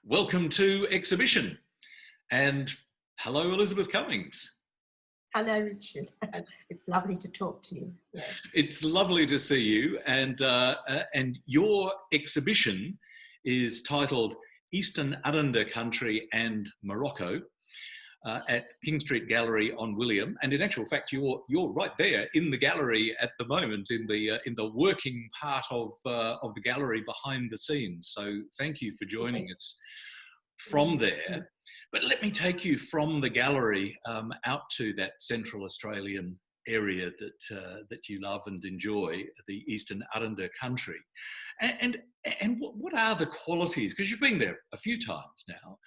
Welcome to exhibition. And hello, Elisabeth Cummings. Hello, Richard. It's lovely to talk to you. Yeah. It's lovely to see you. And your exhibition is titled Eastern Arrernte Country and Morocco at King Street Gallery on William. And in actual fact, you're right there in the gallery at the moment, in the working part of the gallery behind the scenes. So thank you for joining us from there. But let me take you from the gallery out to that Central Australian area that you love and enjoy, the Eastern Arrernte country. And what are the qualities, because you've been there a few times now,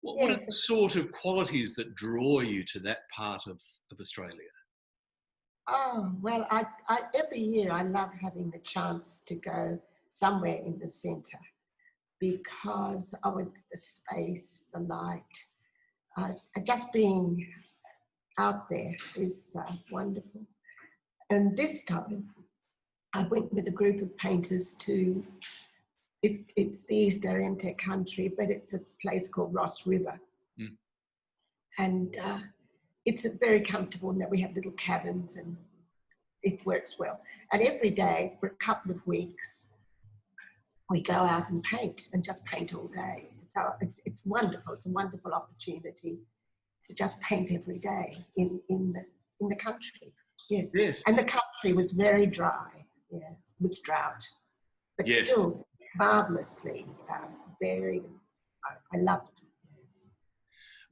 what are the sort of qualities that draw you to that part of Australia? Oh, well, I every year I love having the chance to go somewhere in the centre because I want the space, the light. Just being out there is wonderful. And this time I went with a group of painters to, it's the East Arrernte country, but it's a place called Ross River. Mm. And it's very comfortable in that we have little cabins and it works well. And every day for a couple of weeks, we go out and paint and just paint all day. So it's wonderful. It's a wonderful opportunity to just paint every day in the country. Yes. Yes. And the country was very dry. Yes. It was drought, but yes, still marvelously very. I loved it. Yes.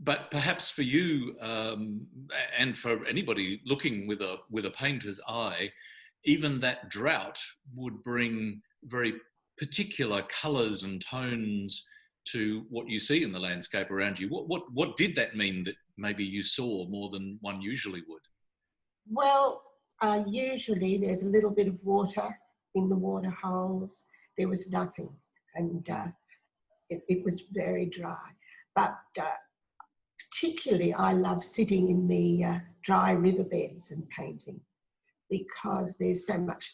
But perhaps for you and for anybody looking with a painter's eye, even that drought would bring very particular colours and tones to what you see in the landscape around you. What did that mean that maybe you saw more than one usually would? Well, usually there's a little bit of water in the water holes. There was nothing, and it was very dry. But particularly I love sitting in the dry riverbeds and painting because there's so much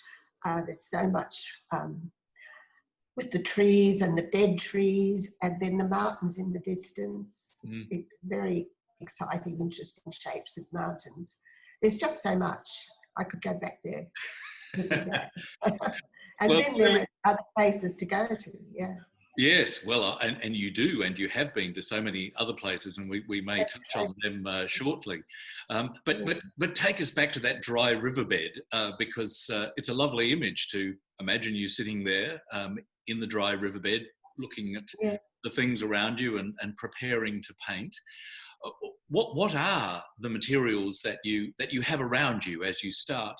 with the trees and the dead trees and then the mountains in the distance. Mm. It's very exciting, interesting shapes of mountains. There's just so much. I could go back there every day. And well, then there are other places to go to, yeah. Yes, well, and you do, and you have been to so many other places, and we may touch on them shortly. But take us back to that dry riverbed, because it's a lovely image to imagine you sitting there in the dry riverbed, looking at the things around you and preparing to paint. What are the materials that you have around you as you start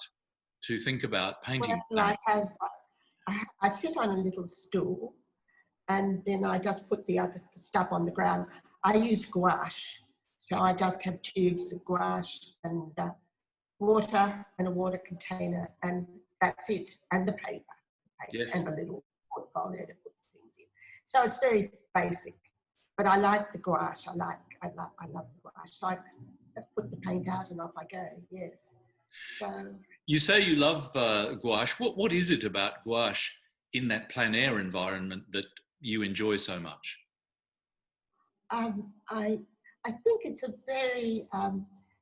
to think about painting? Well, I sit on a little stool, and then I just put the other stuff on the ground. I use gouache, so I just have tubes of gouache and water and a water container, and that's it, and the paper yes, and a little portfolio to put things in. So it's very basic, but I like the gouache. I love the gouache. So I just put the paint out and off I go. Yes. So you say you love gouache. What is it about gouache in that plein air environment that you enjoy so much? I think it's a very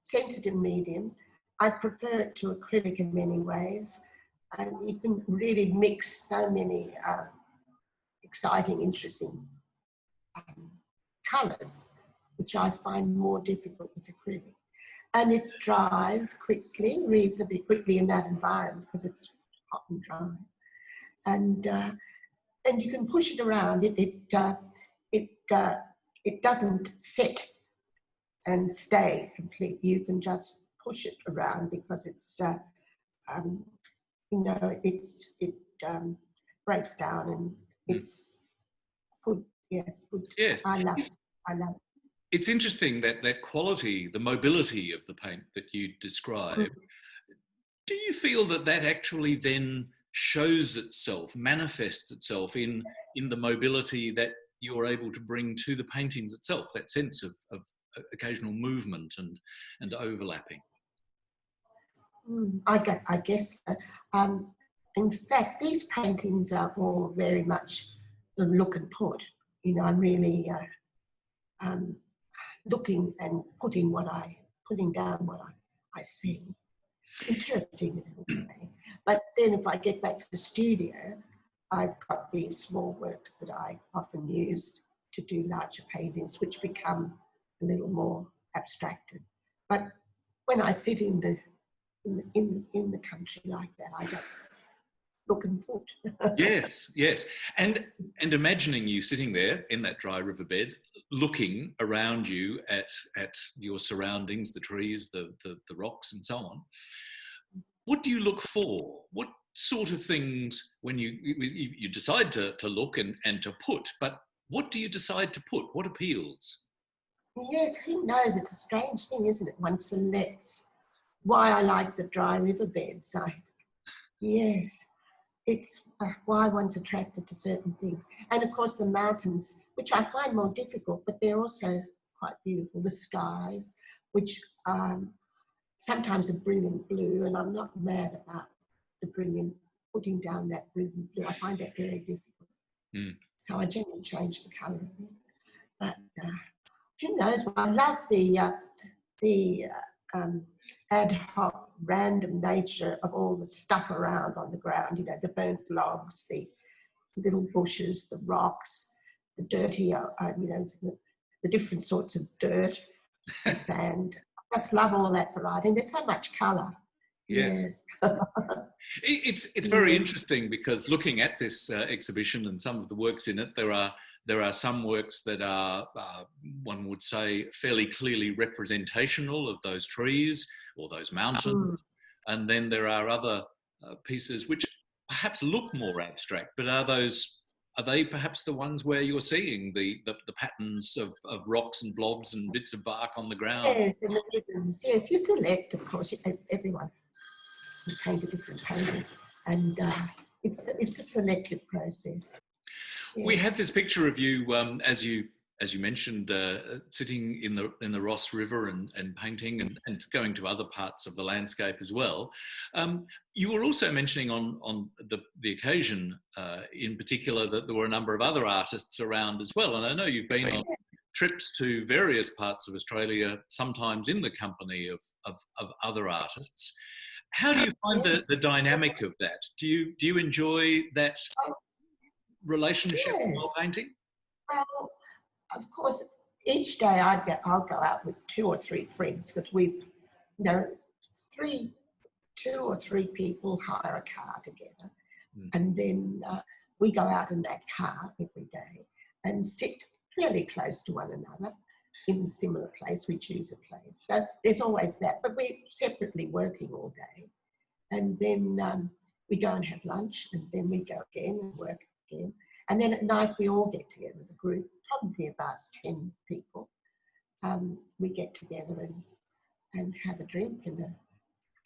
sensitive medium. I prefer it to acrylic in many ways. And you can really mix so many exciting, interesting colours, which I find more difficult with acrylic. And it dries quickly, reasonably quickly in that environment because it's hot and dry. And you can push it around. It doesn't set and stay complete. You can just push it around because it's it breaks down and it's good. Yes, good. Yes. I love it. It's interesting that quality, the mobility of the paint that you describe. Do you feel that actually then shows itself, manifests itself in the mobility that you're able to bring to the paintings itself, that sense of occasional movement and overlapping? I guess so. In fact, these paintings are all very much the look and put. You know, I'm really looking and putting down what I see, interpreting it in a way. But then if I get back to the studio, I've got these small works that I often use to do larger paintings, which become a little more abstracted. But when I sit in the country like that, I just look and put. Yes, yes. And imagining you sitting there in that dry riverbed, looking around you at your surroundings, the trees, the rocks and so on. What do you look for? What sort of things, when you decide to look and to put, but what do you decide to put? What appeals? Yes, who knows? It's a strange thing, isn't it? One selects. Why I like the dry riverbeds. Yes, it's why one's attracted to certain things. And of course the mountains, which I find more difficult, but they're also quite beautiful. The skies, which sometimes are brilliant blue, and I'm not mad about the brilliant, putting down that brilliant blue. I find that very difficult. Mm. So I generally change the colour of it. But who knows? Well, I love the ad hoc, random nature of all the stuff around on the ground. You know, the burnt logs, the little bushes, the rocks, the dirty, you know, the different sorts of dirt, the sand. I just love all that variety. And there's so much colour. Yes. It's very interesting, because looking at this exhibition and some of the works in it, there are some works that are, one would say, fairly clearly representational of those trees or those mountains. And then there are other pieces which perhaps look more abstract, but are they perhaps the ones where you're seeing the patterns of rocks and blobs and bits of bark on the ground? Yes, in the rhythms. Yes, you select, of course, everyone can paint a different painting, and it's a selective process. Yes. We have this picture of you, as you mentioned, sitting in the Ross River and painting and going to other parts of the landscape as well. You were also mentioning on the occasion, in particular, that there were a number of other artists around as well. And I know you've been on trips to various parts of Australia, sometimes in the company of other artists. How do you find the dynamic of that? Do you enjoy that relationship while painting? Well, of course, each day I'll go out with 2 or 3 friends, because two or three people hire a car together, and then we go out in that car every day and sit fairly close to one another in a similar place. We choose a place, so there's always that. But we're separately working all day, and then we go and have lunch, and then we go again and work again. And then at night we all get together, the group, probably about 10 people. We get together and have a drink and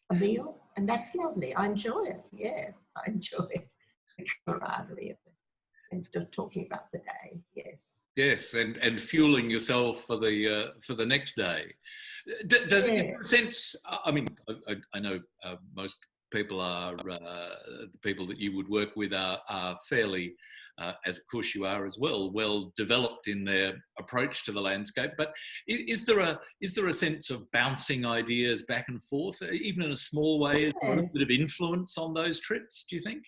a meal, and that's lovely. I enjoy it, yes, I enjoy it. The camaraderie of it, and talking about the day, yes. Yes, and fueling yourself for the next day. Does it get a sense? I mean, I know most people are the people that you would work with are fairly, as of course you are as well developed in their approach to the landscape. But is there a sense of bouncing ideas back and forth, even in a small way? Is there a bit of influence on those trips, do you think?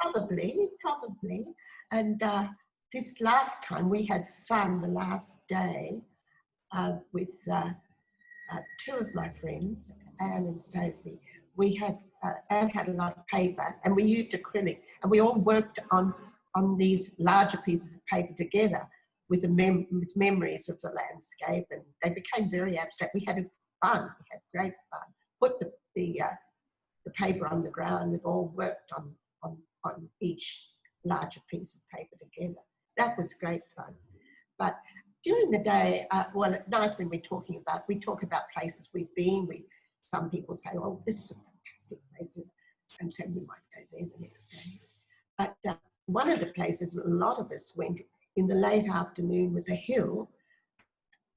Probably. And this last time we had fun the last day with 2 of my friends, Anne and Sophie. We had, Anne had a lot of paper, and we used acrylic, and we all worked on these larger pieces of paper together with with memories of the landscape, and they became very abstract. We had fun, we had great fun. Put the paper on the ground, we've all worked on each larger piece of paper together. That was great fun. But during the day, well, at night when we talk about places we've been. Some people say, "Oh, this is a fantastic place," and so we might go there the next day. But one of the places a lot of us went in the late afternoon was a hill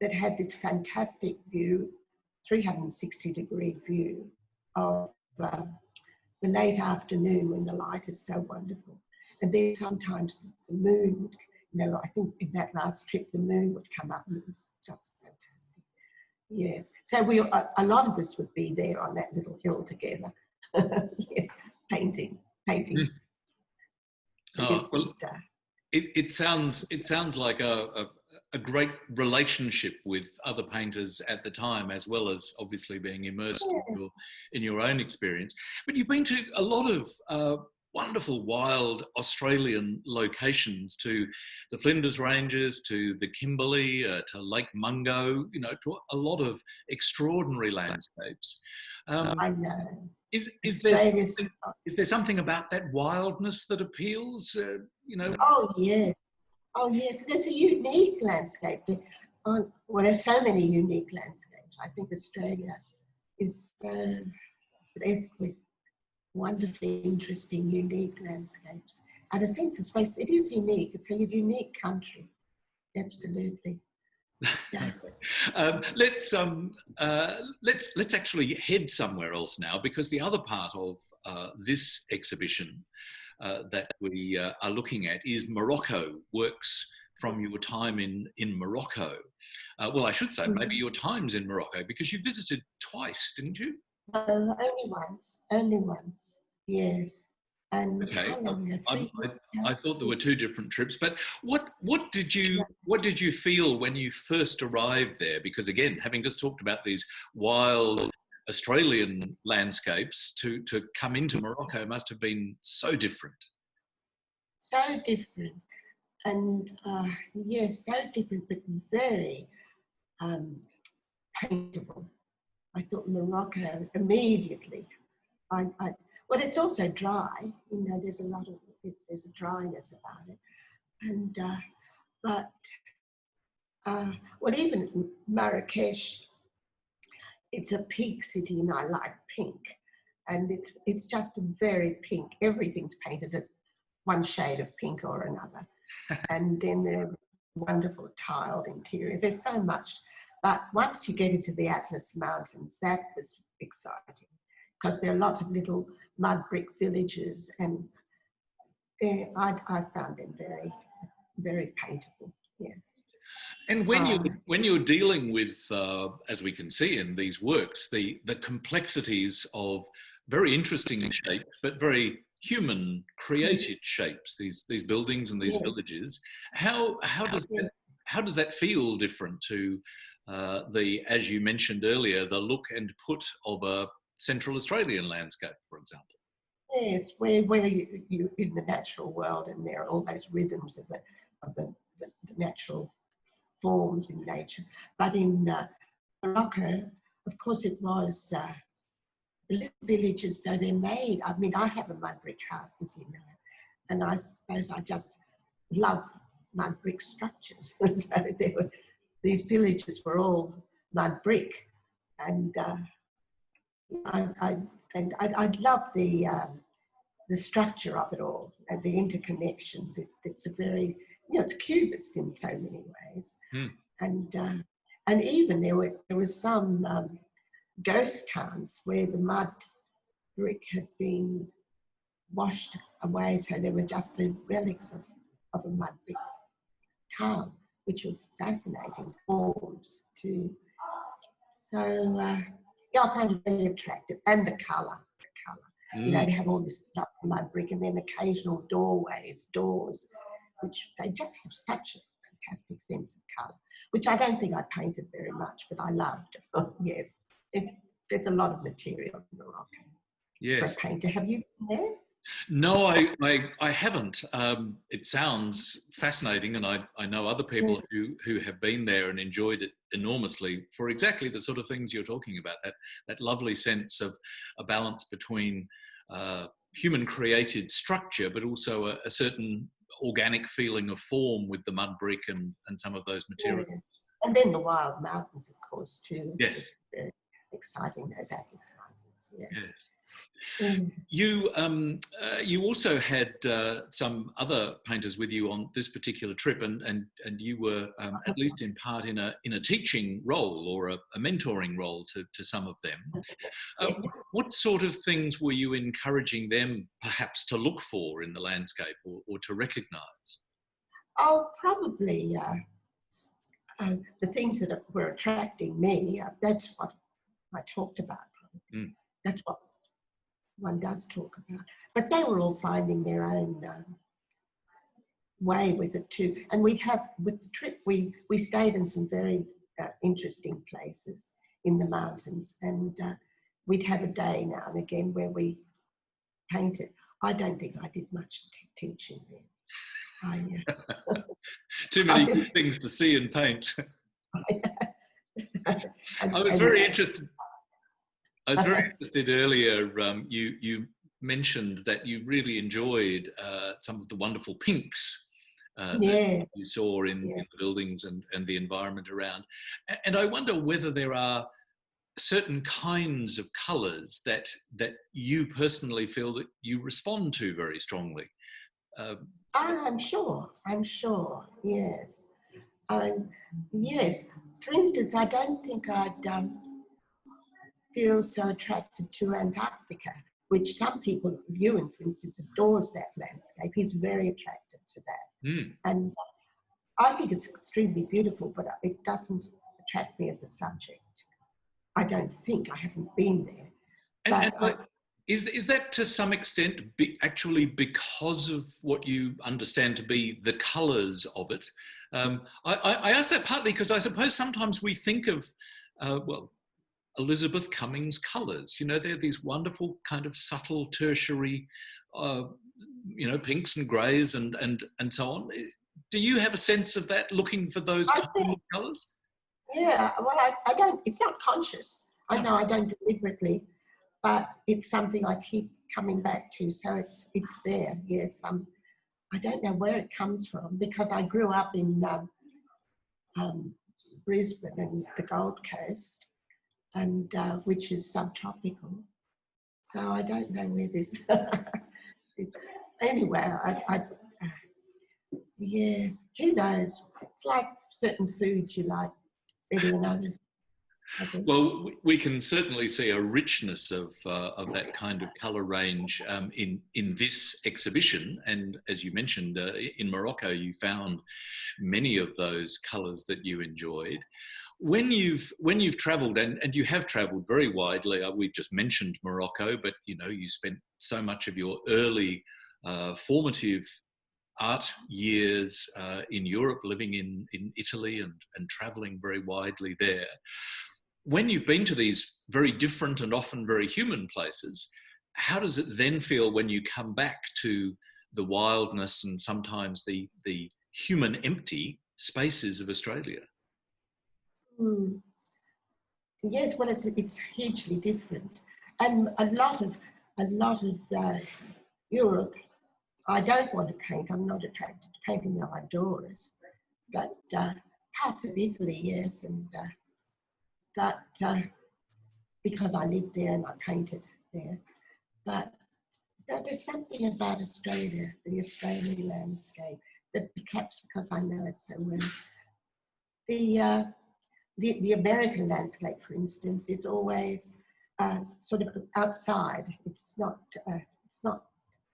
that had this fantastic view, 360-degree view of the late afternoon when the light is so wonderful. And then sometimes the moon would no, I think in that last trip, the moon would come up and it was just fantastic. Yes. So a lot of us would be there on that little hill together. Yes, painting. Mm. Oh, well, it sounds like a great relationship with other painters at the time, as well as obviously being immersed in your own experience. But you've been to a lot of wonderful wild Australian locations, to the Flinders Ranges, to the Kimberley, to Lake Mungo, you know, to a lot of extraordinary landscapes. I know. Is there something about that wildness that appeals? You know. Oh yes, oh yes. There's a unique landscape. Well, there's so many unique landscapes. I think Australia is so blessed with wonderfully interesting, unique landscapes. And a sense of space, it is unique. It's a unique country. Absolutely. Yeah. Let's actually head somewhere else now, because the other part of this exhibition that we are looking at is Morocco, works from your time in Morocco. Well, I should say maybe your times in Morocco, because you visited twice, didn't you? No, only once, yes. And okay. how long? I thought there were two different trips, but what did you feel when you first arrived there? Because again, having just talked about these wild Australian landscapes, to come into Morocco must have been so different. So different, and yes, so different, but very paintable. I thought Morocco immediately. Well, it's also dry. You know, there's a dryness about it, and well, even Marrakesh, it's a pink city, and I like pink, and it's just very pink. Everything's painted at one shade of pink or another, and then there are wonderful tiled interiors. There's so much. But once you get into the Atlas Mountains, that was exciting, because there are lots of little mud brick villages, and I found them very, very paintable. Yes. And when you're dealing with, as we can see in these works, the complexities of very interesting shapes, but very human created shapes, these buildings and these villages, how does that feel different to as you mentioned earlier, the look and put of a Central Australian landscape, for example? Yes, where you're in the natural world, and there are all those rhythms of the natural forms in nature. But in Morocco, of course, it was the little villages, though they're made. I mean, I have a mud brick house, as you know, and I suppose I just love mud brick structures. And so these villages were all mud brick, and I love the structure of it all and the interconnections. It's a very, you know, it's cubist in so many ways, and even there was some ghost towns where the mud brick had been washed away, so there were just the relics of a mud brick town, which were fascinating forms too. So yeah, I find it really attractive, and the colour. You know, they have all this mud brick, and then occasional doors, which they just have such a fantastic sense of colour, which I don't think I painted very much, but I loved. Yes, there's a lot of material in Morocco. Yes. For a painter. Have you been there? No, I haven't. It sounds fascinating, and I know other people who have been there and enjoyed it enormously for exactly the sort of things you're talking about, that lovely sense of a balance between human created structure, but also a certain organic feeling of form with the mud brick and some of those materials. Yeah. And then the wild mountains, of course, too. Yes. Very exciting, those Atlas Mountains. Yeah. Yes. You also had some other painters with you on this particular trip, and you were at least in part in a teaching role or a mentoring role to some of them. What sort of things were you encouraging them perhaps to look for in the landscape or to recognise? Oh, probably the things that were attracting me, that's what I talked about. Mm. That's what one does talk about. But they were all finding their own way with it too. And with the trip, we stayed in some very interesting places in the mountains, and we'd have a day now and again where we painted. I don't think I did much teaching there. Too many things to see and paint. I was very interested earlier. You mentioned that you really enjoyed some of the wonderful pinks that you saw in the buildings and the environment around. And I wonder whether there are certain kinds of colours that you personally feel that you respond to very strongly. I'm sure, yes. Yes, for instance, I don't think I'd feel so attracted to Antarctica, which some people, Ewan, for instance, adores that landscape. He's very attracted to that. Mm. And I think it's extremely beautiful, but it doesn't attract me as a subject. I don't think. I haven't been there. Is that to some extent actually because of what you understand to be the colours of it? I ask that partly because I suppose sometimes we think of, Elisabeth Cummings colours. You know, they're these wonderful kind of subtle tertiary, pinks and greys and so on. Do you have a sense of that, looking for those kind of colours? Yeah, well, I don't, it's not conscious. I know I don't deliberately, but it's something I keep coming back to. So it's there, yes. I don't know where it comes from because I grew up in Brisbane and the Gold Coast, and which is subtropical. So I don't know where this. Anyway, yes, who knows? It's like certain foods you like better than others. Well, we can certainly see a richness of that kind of colour range in this exhibition, and as you mentioned, in Morocco, you found many of those colours that you enjoyed. When you've travelled, and you have travelled very widely, we've just mentioned Morocco, but you spent so much of your early formative art years in Europe, living in Italy and travelling very widely there. When you've been to these very different and often very human places, how does it then feel when you come back to the wildness and sometimes the human empty spaces of Australia? Yes, well, it's hugely different, and a lot of Europe, I don't want to paint. I'm not attracted to painting, though I adore it. But parts of Italy, yes, and but because I lived there and I painted there. But there's something about Australia, the Australian landscape, that perhaps because I know it so well. The American landscape, for instance, is always sort of outside. It's not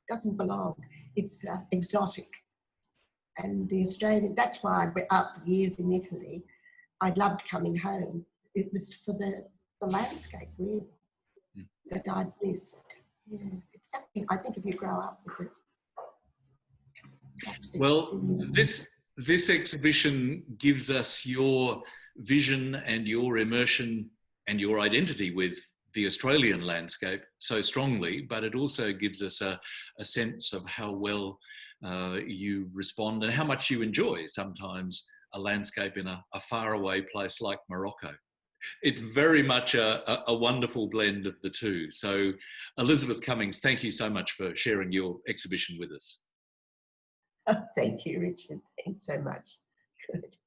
doesn't belong. It's exotic. And the Australian, that's why after years in Italy, I loved coming home. It was for the landscape, really, that I'd missed. Yeah, it's something, I think if you grow up with it. Well, this exhibition gives us your vision and your immersion and your identity with the Australian landscape so strongly, but it also gives us a sense of how well you respond and how much you enjoy sometimes a landscape in a faraway place like Morocco. It's very much a wonderful blend of the two. So, Elisabeth Cummings, thank you so much for sharing your exhibition with us. Thank you, Richard. Thanks so much. Good.